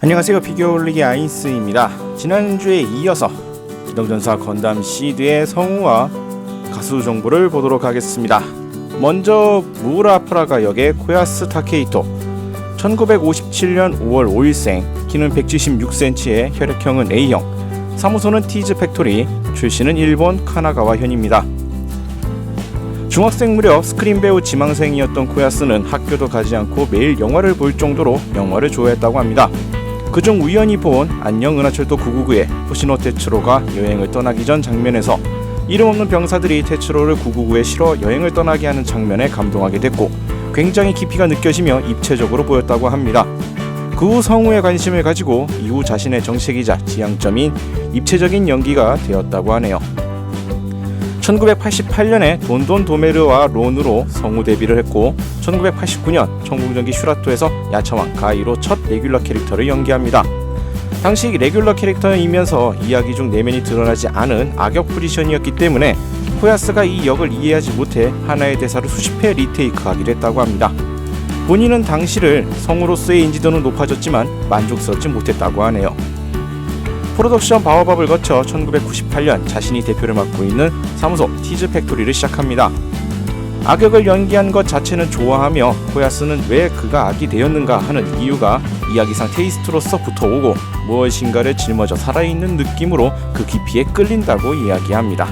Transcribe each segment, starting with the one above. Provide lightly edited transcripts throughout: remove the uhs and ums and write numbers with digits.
안녕하세요. 피규어 올리기 아이스입니다. 지난주에 이어서 기동전사 건담 시드의 성우와 가수 정보를 보도록 하겠습니다. 먼저 무라프라가 역의 코야스 타케이토, 1957년 5월 5일생, 키는 176cm에 혈액형은 A형, 사무소는 티즈 팩토리, 출신은 일본 카나가와 현입니다. 중학생 무렵 스크린 배우 지망생이었던 코야스는 학교도 가지 않고 매일 영화를 볼 정도로 영화를 좋아했다고 합니다. 그중 우연히 본 안녕 은하철도 999에 호시노 테츠로가 여행을 떠나기 전 장면에서 이름 없는 병사들이 테츠로를 999에 실어 여행을 떠나게 하는 장면에 감동하게 됐고 굉장히 깊이가 느껴지며 입체적으로 보였다고 합니다. 그 후 성우에 관심을 가지고 이후 자신의 정책이자 지향점인 입체적인 연기가 되었다고 하네요. 1988년에 돈돈 도메르와 론으로 성우 데뷔를 했고 1989년 천공전기 슈라토에서 야차왕 가이로 첫 레귤러 캐릭터를 연기합니다. 당시 레귤러 캐릭터이면서 이야기 중 내면이 드러나지 않은 악역 포지션이었기 때문에 코야스가 이 역을 이해하지 못해 하나의 대사를 수십 회 리테이크하기도 했다고 합니다. 본인은 당시를 성우로서의 인지도는 높아졌지만 만족스럽지 못했다고 하네요. 프로덕션 바오밥을 거쳐 1998년 자신이 대표를 맡고 있는 사무소 티즈 팩토리를 시작합니다. 악역을 연기한 것 자체는 좋아하며 코야스는 왜 그가 악이 되었는가 하는 이유가 이야기상 테이스트로서부터 오고 무엇인가를 짊어져 살아있는 느낌으로 그 깊이에 끌린다고 이야기합니다.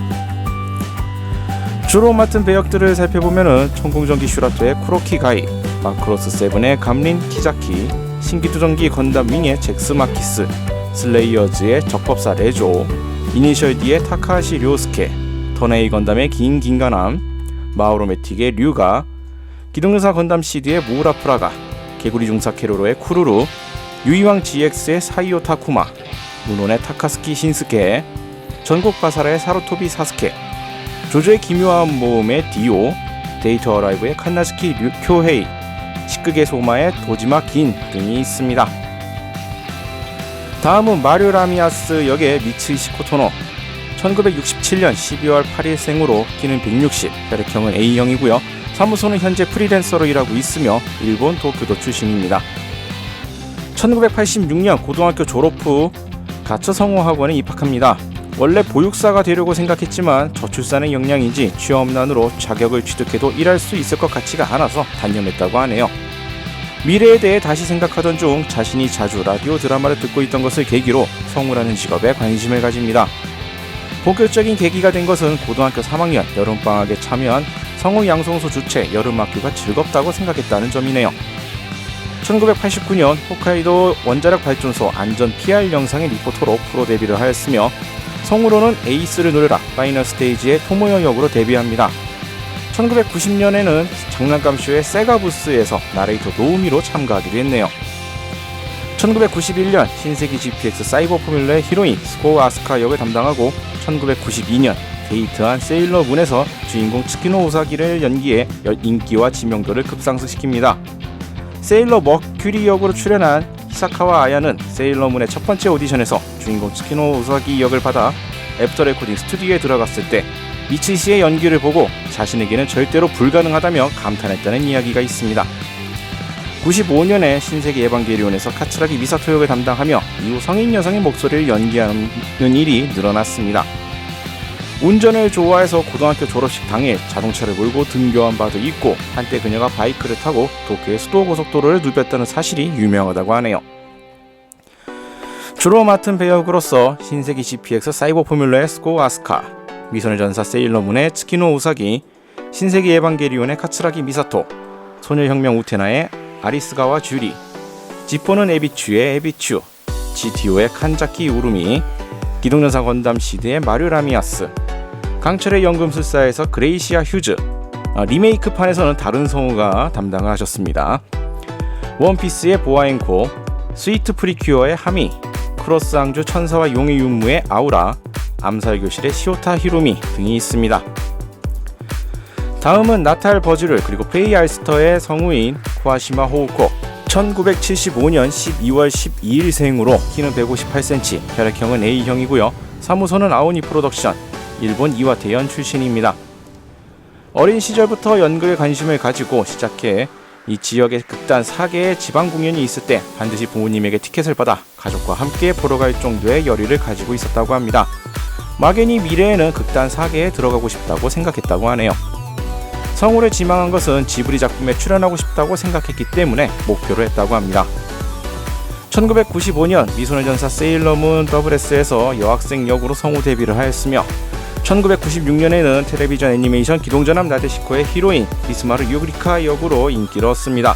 주로 맡은 배역들을 살펴보면 천공전기 슈라토의 쿠로키 가이, 마크로스 세븐의 감린 키자키, 신기두전기 건담 윙의 잭스 마키스, 슬레이어즈의 적법사 레조, 이니셜 D의 타카하시 료스케, 터네이 건담의 긴 긴가남, 마오로매틱의 류가, 기동전사 건담 시드의 무라프라가, 개구리 중사 캐로로의 쿠루루, 유이왕 GX의 사이오 타쿠마, 문혼의 타카스키 신스케, 전국 바사라의 사루토비 사스케, 조조의 기묘한 모험의 디오, 데이터 어라이브의 칸나즈키 쿄헤이, 식극의 소마의 도지마 긴 등이 있습니다. 다음은 마류 라미아스 역의 미츠이시 코토노, 1967년 12월 8일 생으로 키는 160, 혈액형은 A형이고요. 사무소는 현재 프리랜서로 일하고 있으며 일본 도쿄도 출신입니다. 1986년 고등학교 졸업 후 가처 성우학원에 입학합니다. 원래 보육사가 되려고 생각했지만 저출산의 영향인지 취업난으로 자격을 취득해도 일할 수 있을 것 같지가 않아서 단념했다고 하네요. 미래에 대해 다시 생각하던 중 자신이 자주 라디오 드라마를 듣고 있던 것을 계기로 성우라는 직업에 관심을 가집니다. 본격적인 계기가 된 것은 고등학교 3학년 여름방학에 참여한 성우 양성소 주최 여름학교가 즐겁다고 생각했다는 점이네요. 1989년 홋카이도 원자력 발전소 안전 PR 영상의 리포터로 프로 데뷔를 하였으며 성우로는 에이스를 노려라 파이널 스테이지의 토모요 역으로 데뷔합니다. 1990년에는 장난감쇼의 세가 부스에서 나레이터 노우미로 참가하기도 했네요. 1991년 신세기 GPX 사이버 포뮬러의 히로인 스코어 아스카 역을 담당하고 1992년 데이트한 세일러 문에서 주인공 츠키노 우사기를 연기해 인기와 지명도를 급상승시킵니다. 세일러 머큐리 역으로 출연한 히사카와 아야는 세일러 문의 첫 번째 오디션에서 주인공 츠키노 우사기 역을 받아 애프터 레코딩 스튜디오에 들어갔을 때 미츠시의 연기를 보고 자신에게는 절대로 불가능하다며 감탄했다는 이야기가 있습니다. 95년에 신세계 에반게리온에서 카츠라기 미사토 역을 담당하며 이후 성인 여성의 목소리를 연기하는 일이 늘어났습니다. 운전을 좋아해서 고등학교 졸업식 당일 자동차를 몰고 등교한 바도 있고 한때 그녀가 바이크를 타고 도쿄의 수도고속도로를 누볐다는 사실이 유명하다고 하네요. 주로 맡은 배역으로서 신세기 GPX 사이버 포뮬러의 스코어 아스카, 미소녀 전사 세일러문의 츠키노 우사기, 신세기 에반게리온의 카츠라기 미사토, 소녀혁명 우테나의 아리스가와 주리, 지포는 에비추의 에비추, GTO의 칸자키 우루미, 기동전사 건담 시드의 마류 라미아스, 강철의 연금술사에서 그레이시아 휴즈, 리메이크판에서는 다른 성우가 담당을 하셨습니다. 원피스의 보아앵코, 스위트 프리큐어의 하미, 크로스 앙주 천사와 용의 윤무의 아우라, 암살교실의 시오타 히로미 등이 있습니다. 다음은 나탈 버즈를 그리고 페이 알스터의 성우인 코아시마 호우코, 1975년 12월 12일 생으로 키는 158cm, 혈액형은 A형이고요. 사무소는 아오니 프로덕션, 일본 이와테현 출신입니다. 어린 시절부터 연극에 관심을 가지고 시작해 이 지역의 극단 4개의 지방 공연이 있을 때 반드시 부모님에게 티켓을 받아 가족과 함께 보러 갈 정도의 열의를 가지고 있었다고 합니다. 막연히 미래에는 극단 4개에 들어가고 싶다고 생각했다고 하네요. 성우를 지망한 것은 지브리 작품에 출연하고 싶다고 생각했기 때문에 목표로 했다고 합니다. 1995년 미소년 전사 세일러문 더블S에서 여학생 역으로 성우 데뷔를 하였으며 1996년에는 텔레비전 애니메이션 기동전함 나데시코의 히로인 비스마르 유리카 역으로 인기를 얻습니다.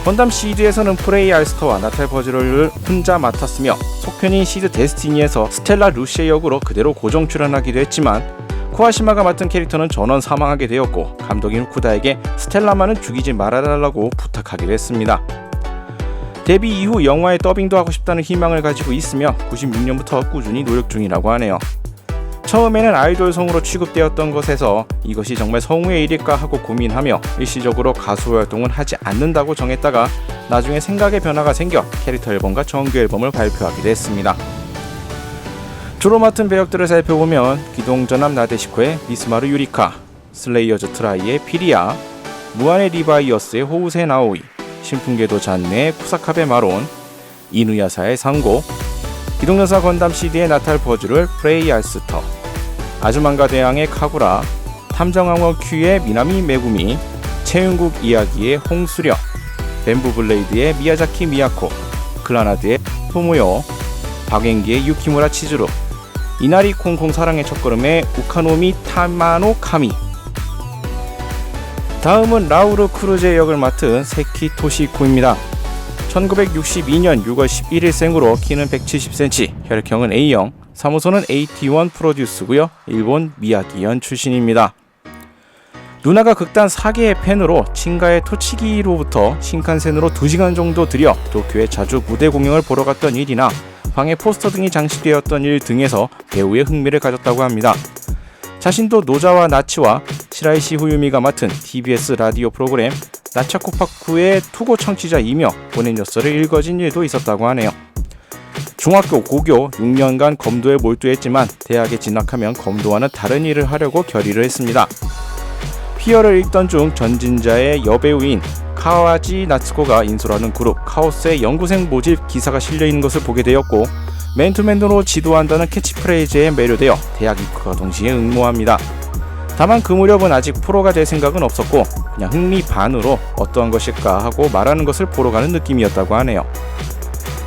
건담 시드에서는 프레이 알스터와 나탈 버즈를 혼자 맡았으며 속편인 시드 데스티니에서 스텔라 루시에 역으로 그대로 고정 출연하기도 했지만 쿠아시마가 맡은 캐릭터는 전원 사망하게 되었고 감독인 후쿠다에게 스텔라만은 죽이지 말아달라고 부탁하기도 했습니다. 데뷔 이후 영화의 더빙도 하고 싶다는 희망을 가지고 있으며 96년부터 꾸준히 노력 중이라고 하네요. 처음에는 아이돌 성우로 취급되었던 것에서 이것이 정말 성우의 일일까 하고 고민하며 일시적으로 가수 활동은 하지 않는다고 정했다가 나중에 생각의 변화가 생겨 캐릭터 앨범과 정규 앨범을 발표하기도 했습니다. 주로 맡은 배역들을 살펴보면 기동전함 나데시코의 미스마르 유리카, 슬레이어즈 트라이의 피리아, 무한의 리바이어스의 호우세 나오이, 신풍계도 잔네의 쿠사카베 마론, 이누야사의 상고, 기동전사 건담 CD의 나탈 버즈를 프레이 알스터, 아즈만가 대왕의 카구라, 탐정왕후 큐의 미나미 메구미, 채윤국 이야기의 홍수령, 뱀부 블레이드의 미야자키 미야코, 클라나드의 토모요, 박앵기의 유키무라 치즈루, 이나리 콩콩 사랑의 첫걸음의 우카노미 타마노 카미. 다음은 라우르 크루제 역을 맡은 세키 토시코입니다. 1962년 6월 11일생으로 키는 170cm, 혈액형은 A형, 사무소는 AT1 프로듀스고요. 일본 미야기현 출신입니다. 누나가 극단 4개의 팬으로 친가의 토치기로부터 신칸센으로 2시간 정도 들여 도쿄에 자주 무대 공연을 보러 갔던 일이나 방에 포스터 등이 장식되었던 일 등에서 배우의 흥미를 가졌다고 합니다. 자신도 노자와 나치와 시라이시 후유미가 맡은 TBS 라디오 프로그램 나차코파쿠의 투고 청취자이며 보낸 엿서를 읽어진 일도 있었다고 하네요. 중학교, 고교 6년간 검도에 몰두했지만 대학에 진학하면 검도와는 다른 일을 하려고 결의를 했습니다. 피어를 읽던 중 전진자의 여배우인 카와지 나츠코가 인솔하는 그룹 카오스의 연구생 모집 기사가 실려있는 것을 보게 되었고 맨투맨으로 지도한다는 캐치프레이즈에 매료되어 대학 입학과 동시에 응모합니다. 다만 그 무렵은 아직 프로가 될 생각은 없었고 그냥 흥미 반으로 어떠한 것일까 하고 말하는 것을 보러 가는 느낌이었다고 하네요.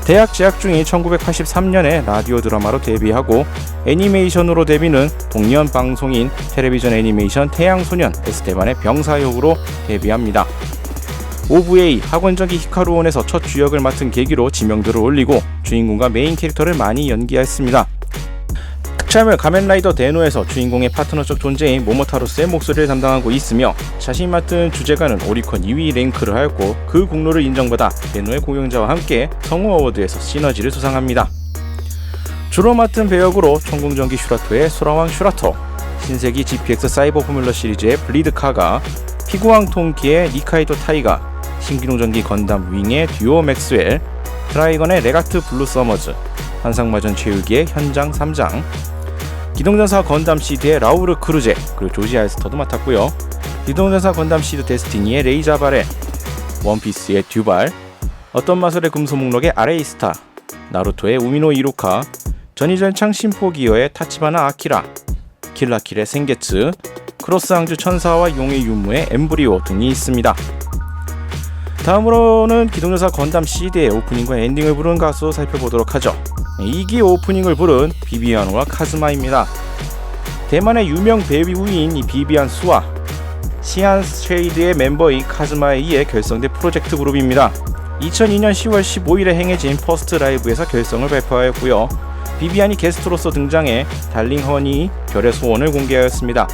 대학 재학 중인 1983년에 라디오 드라마로 데뷔하고 애니메이션으로 데뷔는 동년 방송인 텔레비전 애니메이션 태양소년 에스테반의 병사 역으로 데뷔합니다. OVA 학원전기 히카루온에서 첫 주역을 맡은 계기로 지명도를 올리고 주인공과 메인 캐릭터를 많이 연기했습니다. 특촬물 가멘라이더 데노에서 주인공의 파트너적 존재인 모모타로스의 목소리를 담당하고 있으며 자신이 맡은 주제가는 오리콘 2위 랭크를 하였고 그 공로를 인정받아 데노의 공연자와 함께 성우 어워드에서 시너지를 수상합니다. 주로 맡은 배역으로 천궁전기 슈라토의 소라왕 슈라토, 신세기 GPX 사이버 포뮬러 시리즈의 블리드 카가, 피구왕 통키의 니카이도 타이가, 신기동전기 건담 윙의 듀오 맥스웰, 드라이건의 레가트 블루 서머즈, 환상마전 최유기의 현장 3장, 기동전사 건담 시드의 라우르 크루제, 그리고 조지 알스터도 맡았고요. 기동전사 건담 시드 데스티니의 레이자바레, 원피스의 듀발, 어떤 마술의 금소 목록의 아레이스타, 나루토의 우미노 이루카, 전이전창 심포기어의 타치바나 아키라, 킬라킬의 생게츠, 크로스 항주 천사와 용의 윤무의 엠브리오 등이 있습니다. 다음으로는 기동전사 건담 CD의 오프닝과 엔딩을 부른 가수 살펴보도록 하죠. 2기 오프닝을 부른 비비안과 카즈마입니다. 대만의 유명 배우인 이 비비안 수와 시안 쉐이드의 멤버인 카즈마에 의해 결성된 프로젝트 그룹입니다. 2002년 10월 15일에 행해진 퍼스트 라이브에서 결성을 발표하였고요. 비비안이 게스트로서 등장해 달링 허니 별의 소원을 공개하였습니다.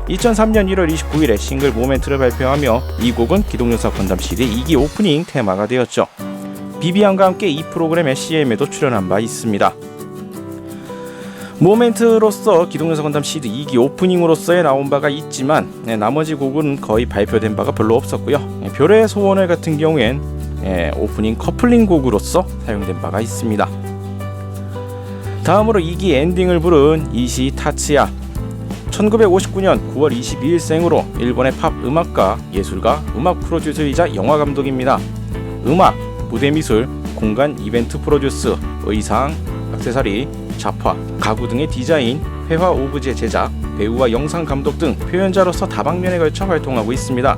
2003년 1월 29일에 싱글 모멘트를 발표하며 이 곡은 기동전사 건담 시드 2기 오프닝 테마가 되었죠. 비비안과 함께 이 프로그램의 CM에도 출연한 바 있습니다. 모멘트로서 기동전사 건담 시드 2기 오프닝으로서의 나온 바가 있지만 나머지 곡은 거의 발표된 바가 별로 없었고요. 별의 소원을 같은 경우엔 오프닝 커플링 곡으로서 사용된 바가 있습니다. 다음으로 2기 엔딩을 부른 이시 타츠야, 1959년 9월 22일생으로 일본의 팝 음악가, 예술가, 음악 프로듀서이자 영화 감독입니다. 음악, 무대 미술, 공간 이벤트 프로듀스, 의상, 액세서리, 잡화, 가구 등의 디자인, 회화 오브제 제작, 배우와 영상 감독 등 표현자로서 다방면에 걸쳐 활동하고 있습니다.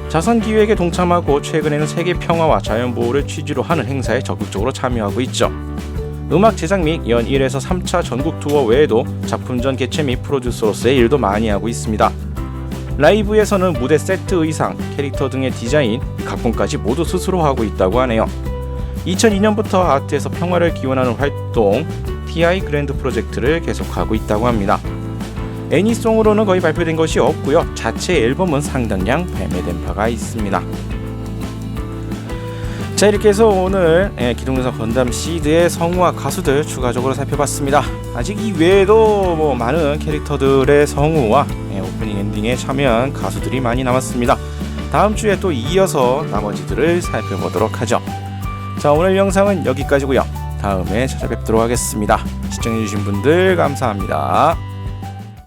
자선 기획에 동참하고 최근에는 세계 평화와 자연 보호를 취지로 하는 행사에 적극적으로 참여하고 있죠. 음악 제작 및 연 1에서 3차 전국 투어 외에도 작품전 개최 및 프로듀서로서의 일도 많이 하고 있습니다. 라이브에서는 무대 세트 의상, 캐릭터 등의 디자인, 각본까지 모두 스스로 하고 있다고 하네요. 2002년부터 아트에서 평화를 기원하는 활동 TI 그랜드 프로젝트를 계속하고 있다고 합니다. 애니송으로는 거의 발표된 것이 없고요. 자체 앨범은 상당량 발매된 바가 있습니다. 자, 이렇게 해서 오늘 기동전선 건담 시드의 성우와 가수들 추가적으로 살펴봤습니다. 아직 이 외에도 많은 캐릭터들의 성우와 오프닝 엔딩에 참여한 가수들이 많이 남았습니다. 다음 주에 또 이어서 나머지들을 살펴보도록 하죠. 자, 오늘 영상은 여기까지고요. 다음에 찾아뵙도록 하겠습니다. 시청해주신 분들 감사합니다.